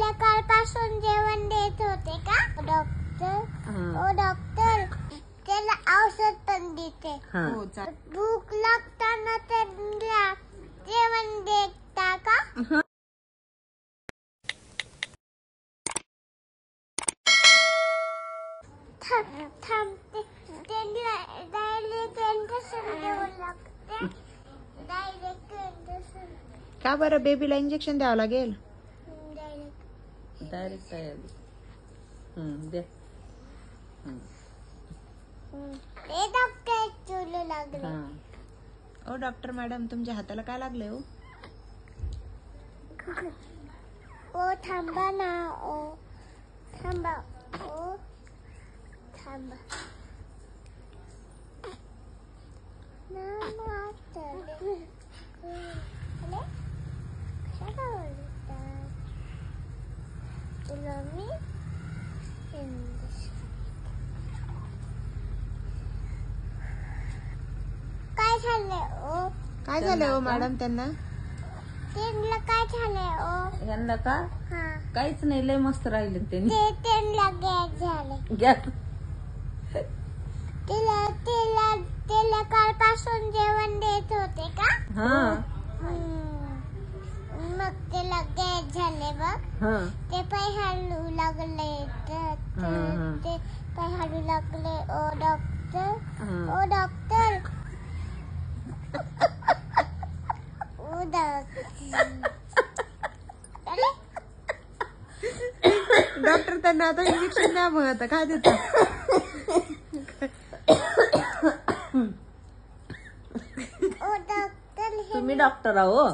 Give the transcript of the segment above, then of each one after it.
त्याला कालपासून जेवण देत होते का डॉक्टर? ओ डॉक्टर, त्याला औषध पण देते. हो भूक लागताना त्याला जेवण देता का? थांबते त्यांना डायरेक्ट इंजेक्शन द्यावं लागते. Direct injection. का बरं बेबीला इंजेक्शन द्यावं लागेल? डायरेक्ट दे. हे डॉक्टर चुलू लागले. ओ डॉक्टर मॅडम, तुमच्या हाताला काय लागले हो? ओ थांबा ना. ओ थांबा. ओ थांबा. तुला मी काय झालंय ओ? काय झालंय हो मॅडम त्यांना? त्यांना काय झालंय ओ? यांना का हा, काहीच नाही, लय मस्त राहिले त्यांनी. त्यांना गॅस झाले. गॅस त्याला कालपासून जेवण देत होते का? हा मग त्याला गॅस झाले बघ. हा ते पाय हलू लागले. ते पाय हलू लागले. ओ डॉक्टर, ओ डॉक्टर, ओ डॉक्टर. डॉक्टर त्यांना आता इंजेक्शन द्या, मग आता काय देता? ओ डॉक्टर, तुम्ही डॉक्टर आहो?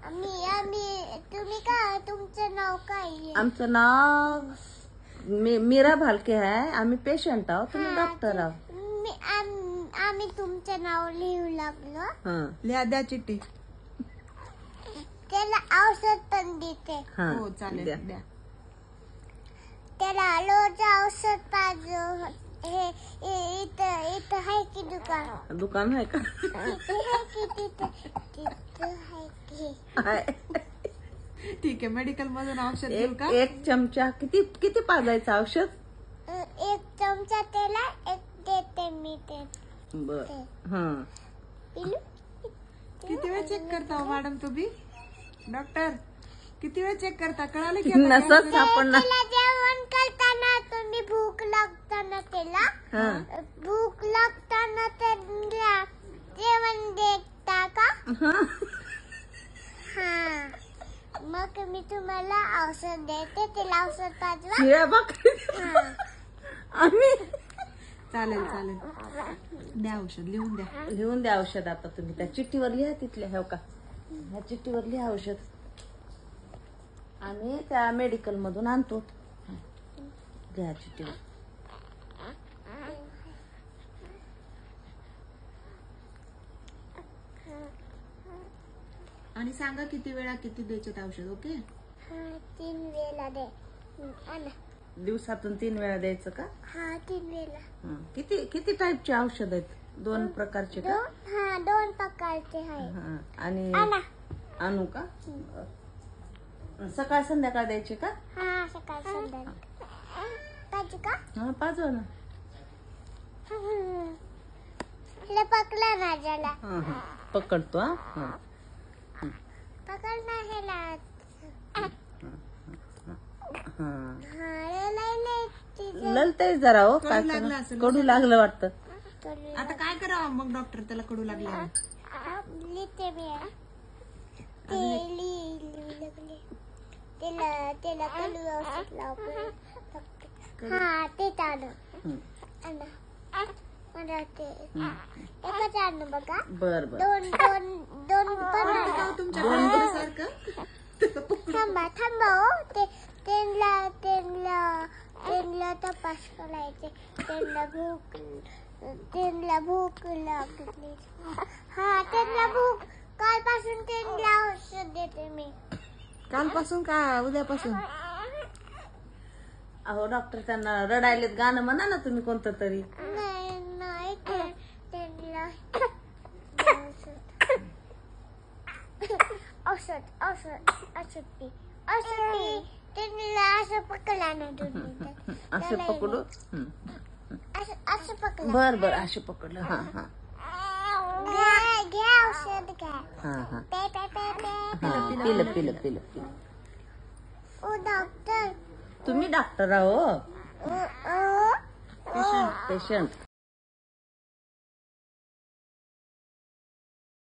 आम्ही तुम्ही का? तुमचं नाव काय आहे? आमचं नाव मीरा भालके आहे. आम्ही पेशंट आहो, तुम्ही डॉक्टर आहो. आम्ही तुमचं नाव लिहू लागलो. लिहा, द्या चिठ्ठी. त्याला औषध पण देते. हो चालेल, द्या. त्याला रोज औषध पाहिजे. हे इथं आहे की दुकान? दुकान आहे का? आहे की तिथं आहे की? ठीक आहे, मेडिकल मधून औषध देऊ का? एक चमचा किती किती पाजायचं औषध? एक चमचा त्याला एक देते मी. ते बर. हा पिलू. किती वेळ चेक करता हो मॅडम तुम्ही? डॉक्टर, किती वेळ चेक करता? कळालं की नसच सापडणार. त्याला जेवण करताना तुम्ही भूक लागताना त्याला भूक लागताना त्याला जेवण देता का? हा, मग मी तुम्हाला औषध देते. त्याला औषध पाजवा. आम्ही चालेल चालेल, द्या औषध, लिहून द्या. लिहून द्या औषध. आता तुम्ही त्या चिठ्ठीवर लिहा, तिथल्या हो का, ह्या चिठ्ठीवर लिहा औषध. आम्ही त्या मेडिकल मधून आणतो. घ्या चिठ्ठीवर. आणि सांगा किती वेळा किती द्यायचे औषध. ओके, 3 वेळा दे. दिवसातून 3 वेळा द्यायचं का? हा, 3 वेळा. किती किती टाईपचे औषध आहेत? 2 प्रकारचे का? हा, 2 प्रकारचे आहे. आणि आणू का? सकाळ संध्याकाळ द्यायचे का? हा, सकाळ संध्याकाळ. पाहिजे का? हा, पाजवा ना. पकडला ना ज्याला. पकडतो. हा, पकड ना ह्याला. ललतय जरा हो. काय लागलं असेल. कडू लागलं वाटतं. आता काय करावं मग डॉक्टर? त्याला कडू लागले. त्याला कडू औषध लावतो. हा, ते चालू. एकच आणू बघा. बर बर. दोन पण तुमच्या सारखं थांबा हो. त्यांना तपास करायचे. त्यांना भूक लागली. हा, त्यांना भूक. कालपासून त्यांना औषध देते मी. कालपासून का उद्यापासून? अहो डॉक्टर, त्यांना रडायलेत. गाणं म्हणा ना तुम्ही कोणतं तरी. नाही त्यांना औषध असं तिला असं पकडला ना तुम्ही असे पकडू असं पकडलं बर बर असे पकडलं हा हा घ्या औषध घ्या हा हा पे पे पे पे हा पिलं पिलं पिलं पिलं ओ डॉक्टर तुम्ही डॉक्टर आहो ओ पेशंट